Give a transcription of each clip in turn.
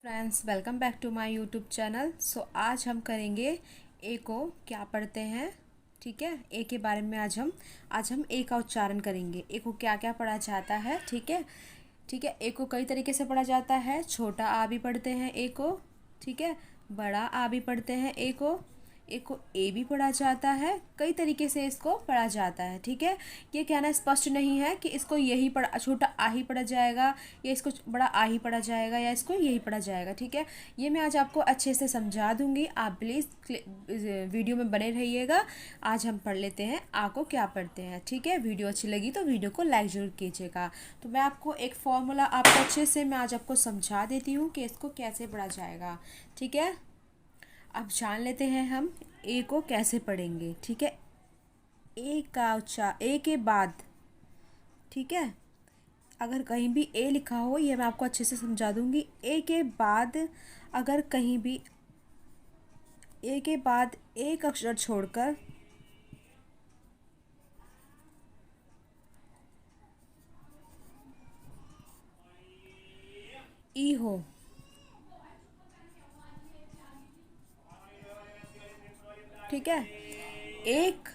Friends, welcome back to my YouTube channel. आज हम करेंगे ए को क्या पढ़ते हैं। ठीक है, ए के बारे में आज हम ए का उच्चारण करेंगे। ए को क्या क्या पढ़ा जाता है। ठीक है, ए को कई तरीके से पढ़ा जाता है। छोटा आ भी पढ़ते हैं ए को। ठीक है, बड़ा आ भी पढ़ते हैं ए को। ए को ए भी पढ़ा जाता है। कई तरीके से इसको पढ़ा जाता है। ठीक है, ये कहना स्पष्ट नहीं है कि इसको यही पढ़ा, छोटा आ ही पढ़ा जाएगा या इसको बड़ा आ ही पढ़ा जाएगा या इसको यही पढ़ा जाएगा। ठीक है, ये मैं आज आपको अच्छे से समझा दूंगी। आप प्लीज़ वीडियो में बने रहिएगा। आज हम पढ़ लेते हैं आ को क्या पढ़ते हैं। ठीक है, वीडियो अच्छी लगी तो वीडियो को लाइक ज़रूर कीजिएगा। तो मैं आपको एक फॉर्मूला आपको अच्छे से मैं आज आपको समझा देती हूँ कि इसको कैसे पढ़ा जाएगा। ठीक है, अब जान लेते हैं हम ए को कैसे पढ़ेंगे। ठीक है, ए का ए के बाद, ठीक है, अगर कहीं भी ए लिखा हो, ये मैं आपको अच्छे से समझा दूंगी। ए के बाद अगर कहीं भी ए के बाद एक अक्षर छोड़कर ई हो, ठीक है, एक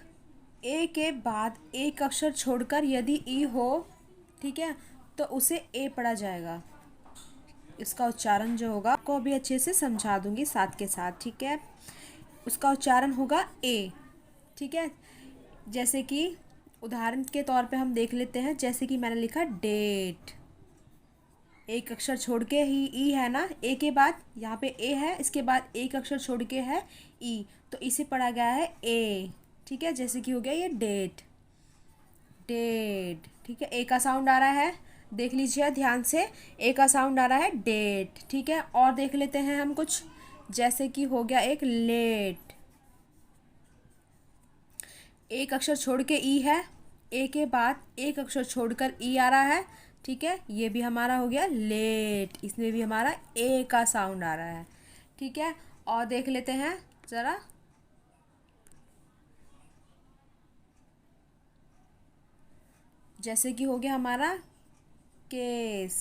ए के बाद एक अक्षर छोड़कर यदि ई हो, ठीक है, तो उसे ए पढ़ा जाएगा। इसका उच्चारण जो होगा आपको अभी अच्छे से समझा दूंगी साथ के साथ। ठीक है, उसका उच्चारण होगा ए। ठीक है, जैसे कि उदाहरण के तौर पे हम देख लेते हैं। जैसे कि मैंने लिखा डेट, एक अक्षर छोड़ के ही ई है ना, ए के बाद यहाँ पे ए है, इसके बाद एक अक्षर छोड़ के है ई, तो इसे पढ़ा गया है ए। ठीक है, जैसे कि हो गया ये डेट, डेट। ठीक है, ए का साउंड आ रहा है, देख लीजिए ध्यान से, ए का साउंड आ रहा है डेट। ठीक है, और देख लेते हैं हम कुछ, जैसे कि हो गया एक लेट, एक अक्षर छोड़ के ई है, ए के बाद एक अक्षर छोड़कर ई आ रहा है। ठीक है, ये भी हमारा हो गया लेट, इसमें भी हमारा ए का साउंड आ रहा है। ठीक है, और देख लेते हैं ज़रा, जैसे कि हो गया हमारा केस।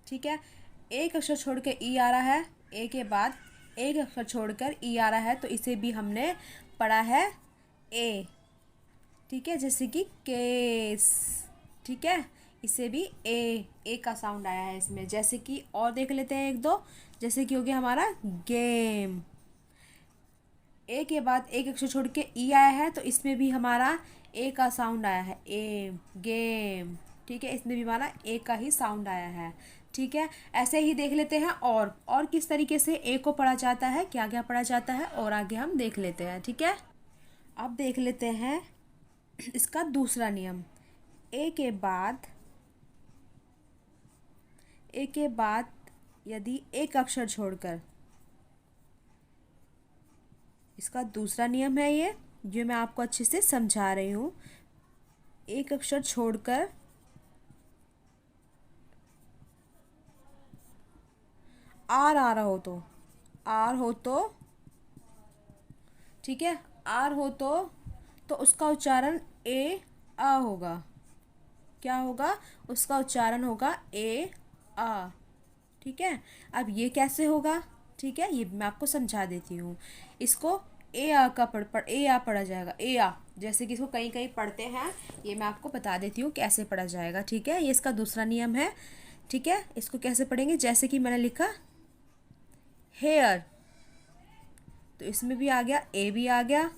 ठीक है, एक अक्षर छोड़ के ई आ रहा है, ए के बाद एक अक्षर छोड़कर ई आ रहा है, तो इसे भी हमने पढ़ा है ए। ठीक है, जैसे कि केस। ठीक है, इसे भी ए का साउंड आया है इसमें। जैसे कि और देख लेते हैं एक दो, जैसे कि हो गया हमारा गेम, ए के बाद एक अक्षर छोड़ के ई आया है, तो इसमें भी हमारा ए का साउंड आया है, ए गेम। ठीक है, इसमें भी हमारा ए का ही साउंड आया है। ठीक है, ऐसे ही देख लेते हैं और किस तरीके से ए को पढ़ा जाता है, क्या क्या पढ़ा जाता है, और आगे हम देख लेते हैं। ठीक है, अब देख लेते हैं इसका दूसरा नियम। ए के बाद यदि एक अक्षर छोड़कर, इसका दूसरा नियम है ये, जो मैं आपको अच्छे से समझा रही हूँ। एक अक्षर छोड़कर आर आ रहा हो तो, आर हो तो, ठीक है, आर हो तो उसका उच्चारण ए आ होगा। क्या होगा, उसका उच्चारण होगा ए आ। ठीक है, अब ये कैसे होगा, ठीक है, ये मैं आपको समझा देती हूँ। इसको ए आ का ए आ पढ़ा जाएगा, ए आ, जैसे कि इसको कहीं कहीं पढ़ते हैं, ये मैं आपको बता देती हूँ कैसे पढ़ा जाएगा। ठीक है, ये इसका दूसरा नियम है। ठीक है, इसको कैसे पढ़ेंगे, जैसे कि मैंने लिखा हेयर, तो इसमें भी आ गया, ए भी आ गया,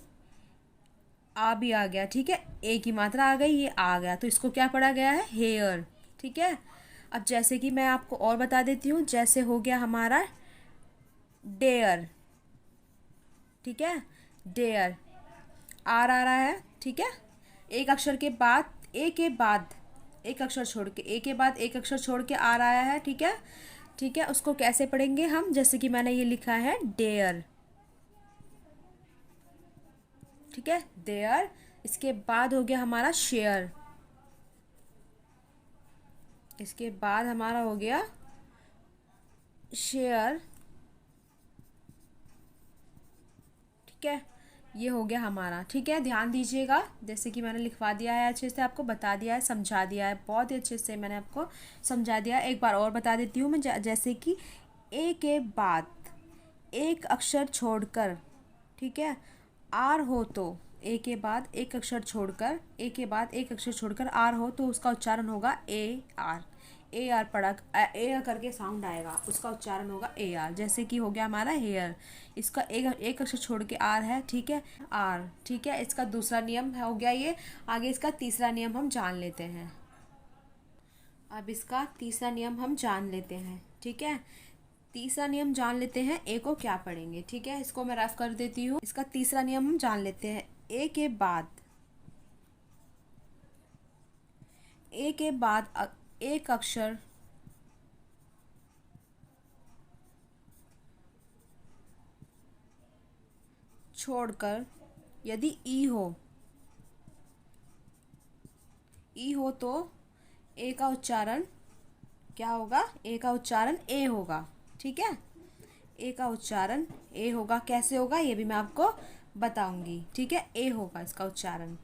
आ भी आ गया। ठीक है, ए की मात्रा आ गई, ये आ गया, तो इसको क्या पढ़ा गया है, हेयर। ठीक है, अब जैसे कि मैं आपको और बता देती हूँ, जैसे हो गया हमारा डेयर। ठीक है, डेयर, आर आ रहा है। ठीक है, एक अक्षर के बाद, ए के बाद एक अक्षर छोड़ के, ए के बाद एक अक्षर छोड़ के आर आया है। ठीक है, ठीक है, उसको कैसे पढ़ेंगे हम, जैसे कि मैंने ये लिखा है डेयर। ठीक है, देयर, इसके बाद हो गया हमारा शेयर, इसके बाद हमारा हो गया शेयर। ठीक है, ये हो गया हमारा। ठीक है, ध्यान दीजिएगा, जैसे कि मैंने लिखवा दिया है, अच्छे से आपको बता दिया है, समझा दिया है, बहुत ही अच्छे से मैंने आपको समझा दिया है। एक बार और बता देती हूँ मैं, जैसे कि ए के बाद एक अक्षर छोड़कर, ठीक है, आर हो तो ए के बाद एक अक्षर छोड़कर, ए के बाद एक अक्षर छोड़कर आर हो तो उसका उच्चारण होगा ए आर। ए आर पढ़ा, ए करके साउंड आएगा, उसका उच्चारण होगा ए आर। जैसे कि हो गया हमारा हेयर, इसका एक अक्षर छोड़ के आर है, ठीक है, आर, ठीक है। इसका दूसरा नियम हो गया ये। आगे इसका तीसरा नियम हम जान लेते हैं। अब इसका तीसरा नियम हम जान लेते हैं, ठीक है। तीसरा नियम जान लेते हैं, ए को क्या पढ़ेंगे, ठीक है। इसको मैं रफ कर देती हूँ। इसका तीसरा नियम हम जान लेते हैं। ए के बाद एक अक्षर छोड़कर यदि ई हो तो ए का उच्चारण क्या होगा, ए का उच्चारण ए होगा, ठीक है। ए का उच्चारण ए होगा। कैसे होगा ये भी मैं आपको बताऊंगी, ठीक है। ए होगा इसका उच्चारण,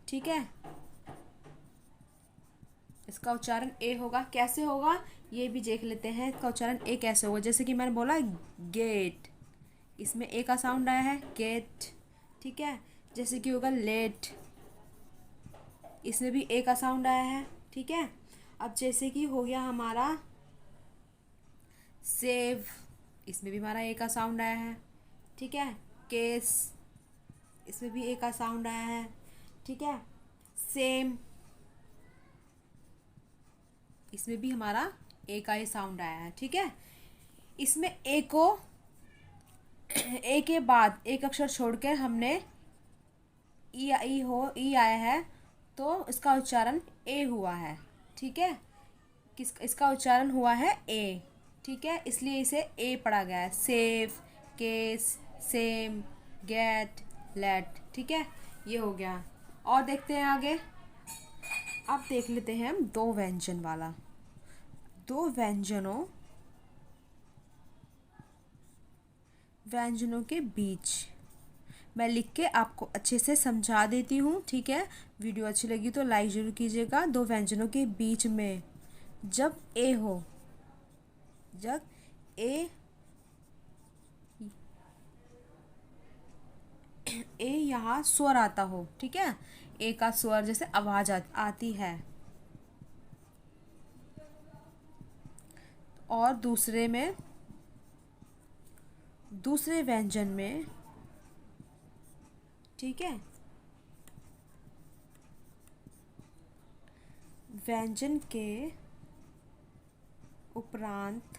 ठीक है। इसका उच्चारण ए होगा। कैसे होगा ये भी देख लेते हैं। इसका उच्चारण ए कैसे होगा, जैसे कि मैंने बोला गेट, इसमें ए का साउंड आया है, गेट, ठीक है। जैसे कि होगा लेट, इसमें भी ए का साउंड आया है, ठीक है। अब जैसे कि हो गया हमारा सेव, इसमें भी हमारा ए का साउंड आया है, ठीक है। केस, इसमें भी ए का साउंड आया है, ठीक है। सेम, इसमें भी हमारा ए का ही साउंड आया है, ठीक है। इसमें ए को ए के बाद एक अक्षर छोड़कर हमने ई आया है तो इसका उच्चारण ए हुआ है, ठीक है। इसका उच्चारण हुआ है ए, ठीक है, इसलिए इसे ए पढ़ा गया है। Save, case, same, gate, late, ठीक है, ये हो गया। और देखते हैं आगे। अब देख लेते हैं हम दो व्यंजन वाला। दो व्यंजनों के बीच मैं लिख के आपको अच्छे से समझा देती हूँ, ठीक है। वीडियो अच्छी लगी तो लाइक ज़रूर कीजिएगा। दो व्यंजनों के बीच में जब ए हो, जब ए यहाँ स्वर आता हो, ठीक है, ए का स्वर जैसे आवाज आती है, और दूसरे व्यंजन में, ठीक है, व्यंजन के उपरांत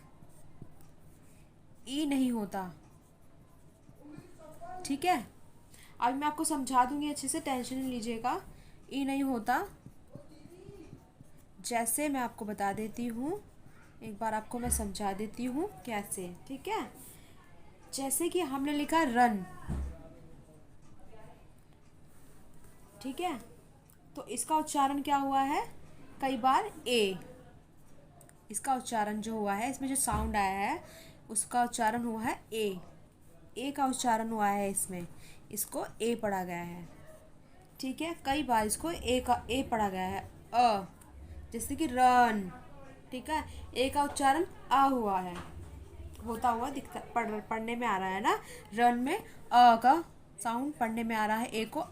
ई नहीं होता, ठीक है। अब मैं आपको समझा दूंगी अच्छे से, टेंशन नहीं लीजिएगा। ई नहीं होता, जैसे मैं आपको बता देती हूँ, एक बार आपको मैं समझा देती हूँ कैसे, ठीक है। जैसे कि हमने लिखा रन, ठीक है, तो इसका उच्चारण क्या हुआ है, कई बार ए, इसका उच्चारण जो हुआ है, इसमें जो साउंड आया है उसका उच्चारण हुआ है ए का उच्चारण हुआ है इसमें, इसको ए पढ़ा गया है, ठीक है। कई बार इसको ए पढ़ा गया है, जैसे कि रन, ठीक है, ए का उच्चारण आ हुआ है, होता हुआ दिखता, पढ़ने में आ रहा है ना। रन में अ का साउंड पढ़ने में आ रहा है, ए को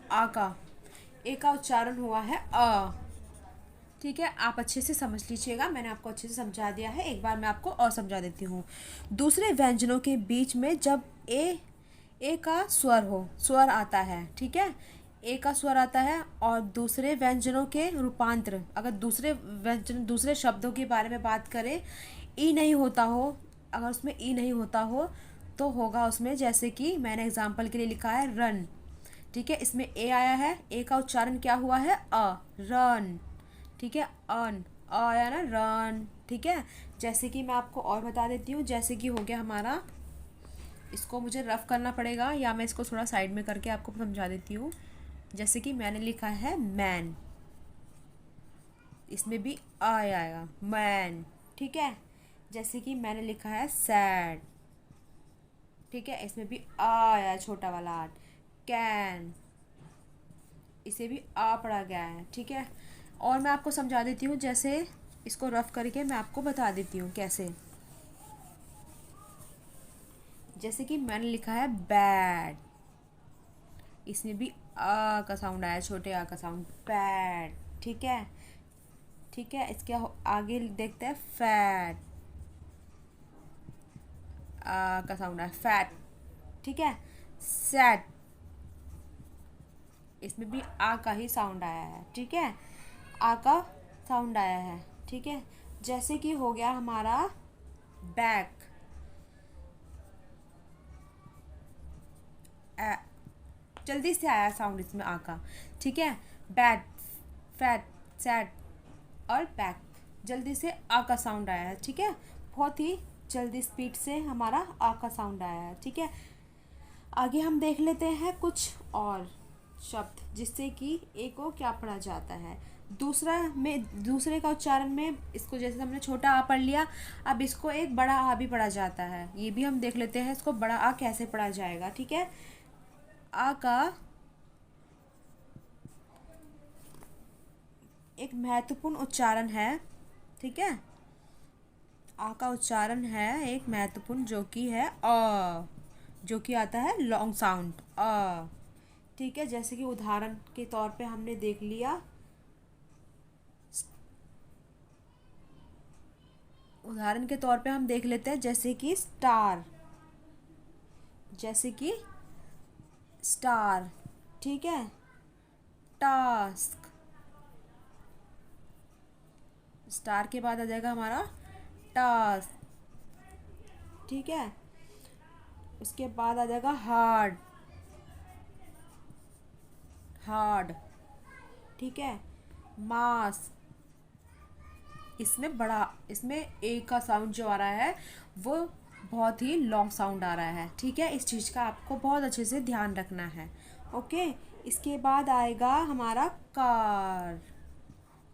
ए का उच्चारण हुआ है ठीक है। आप अच्छे से समझ लीजिएगा, मैंने आपको अच्छे से समझा दिया है। एक बार मैं आपको और समझा देती हूँ। दूसरे व्यंजनों के बीच में जब ए का स्वर आता है, ठीक है, ए का स्वर आता है, और दूसरे व्यंजनों के रूपांतर, अगर दूसरे शब्दों के बारे में बात करें, ई नहीं होता हो, अगर उसमें ई नहीं होता हो तो होगा उसमें, जैसे कि मैंने एग्जाम्पल के लिए लिखा है रन, ठीक है, इसमें ए आया है, ए का उच्चारण क्या हुआ है, रन, ठीक है, आया ना, रन, ठीक है। जैसे कि मैं आपको और बता देती हूँ, जैसे कि हो गया हमारा, इसको मुझे रफ करना पड़ेगा या मैं इसको थोड़ा साइड में करके आपको समझा देती हूँ। जैसे कि मैंने लिखा है मैन, इसमें भी आएगा मैन, ठीक है। जैसे कि मैंने लिखा है सैड, ठीक है, इसमें भी आया छोटा वाला आट। कैन, इसे भी आ पढ़ा गया है, ठीक है। और मैं आपको समझा देती हूँ, जैसे इसको रफ करके मैं आपको बता देती हूँ कैसे। जैसे कि मैंने लिखा है बैड, इसमें भी आ का साउंड आया, छोटे आ का साउंड, बैड। ठीक है, ठीक है। इसके आगे देखते हैं फैट, आ का साउंड आया, फैट। ठीक है, सैड, इसमें भी आ का ही साउंड आया है। ठीक है, आ का साउंड आया है। ठीक है, जैसे कि हो गया हमारा बैक, जल्दी से आया साउंड इसमें आ का। ठीक है, बैड, फैट, सैड और बैक, जल्दी से आ का साउंड आया है। ठीक है, बहुत ही जल्दी स्पीड से हमारा आ का साउंड आया है। ठीक है, आगे हम देख लेते हैं कुछ और शब्द जिससे कि ए को क्या पढ़ा जाता है। दूसरे का उच्चारण में इसको जैसे हमने छोटा आ पढ़ लिया, अब इसको एक बड़ा आ भी पढ़ा जाता है। ये भी हम देख लेते हैं इसको बड़ा आ कैसे पढ़ा जाएगा। ठीक है, आ का एक महत्वपूर्ण उच्चारण है। ठीक है, आ का उच्चारण है एक महत्वपूर्ण, जो कि है अ, जो कि आता है लॉन्ग साउंड अ। ठीक है, जैसे कि उदाहरण के तौर पे हमने देख लिया, उदाहरण के तौर पे हम देख लेते हैं जैसे कि स्टार, जैसे कि स्टार। ठीक है, टास्क, स्टार के बाद आ जाएगा हमारा टास्क। ठीक है, उसके बाद आ जाएगा हार्ड, हार्ड। ठीक है, मास, इसमें ए का साउंड जो आ रहा है वो बहुत ही लॉन्ग साउंड आ रहा है। ठीक है, इस चीज़ का आपको बहुत अच्छे से ध्यान रखना है। ओके, इसके बाद आएगा हमारा कार।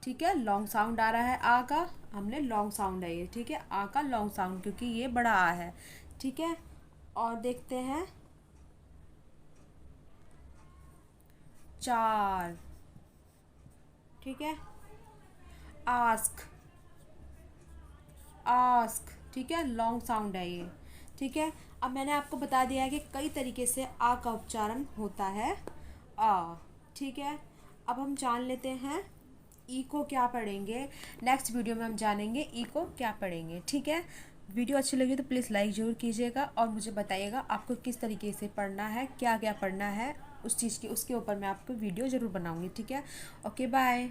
ठीक है, लॉन्ग साउंड आ रहा है आ का, हमने लॉन्ग साउंड है ये। ठीक है, आ का लॉन्ग साउंड क्योंकि ये बड़ा आ है। ठीक है, और देखते हैं चार। ठीक है, आस्क, आस्क। ठीक है, लॉन्ग साउंड है ये। ठीक है, अब मैंने आपको बता दिया है कि कई तरीके से आ का उच्चारण होता है आ। ठीक है, अब हम जान लेते हैं ई को क्या पढ़ेंगे। नेक्स्ट वीडियो में हम जानेंगे ई को क्या पढ़ेंगे। ठीक है, वीडियो अच्छी लगी तो प्लीज़ लाइक ज़रूर कीजिएगा और मुझे बताइएगा आपको किस तरीके से पढ़ना है, क्या क्या पढ़ना है, उस चीज़ की उसके ऊपर मैं आपको वीडियो ज़रूर बनाऊँगी। ठीक है, ओके बाय।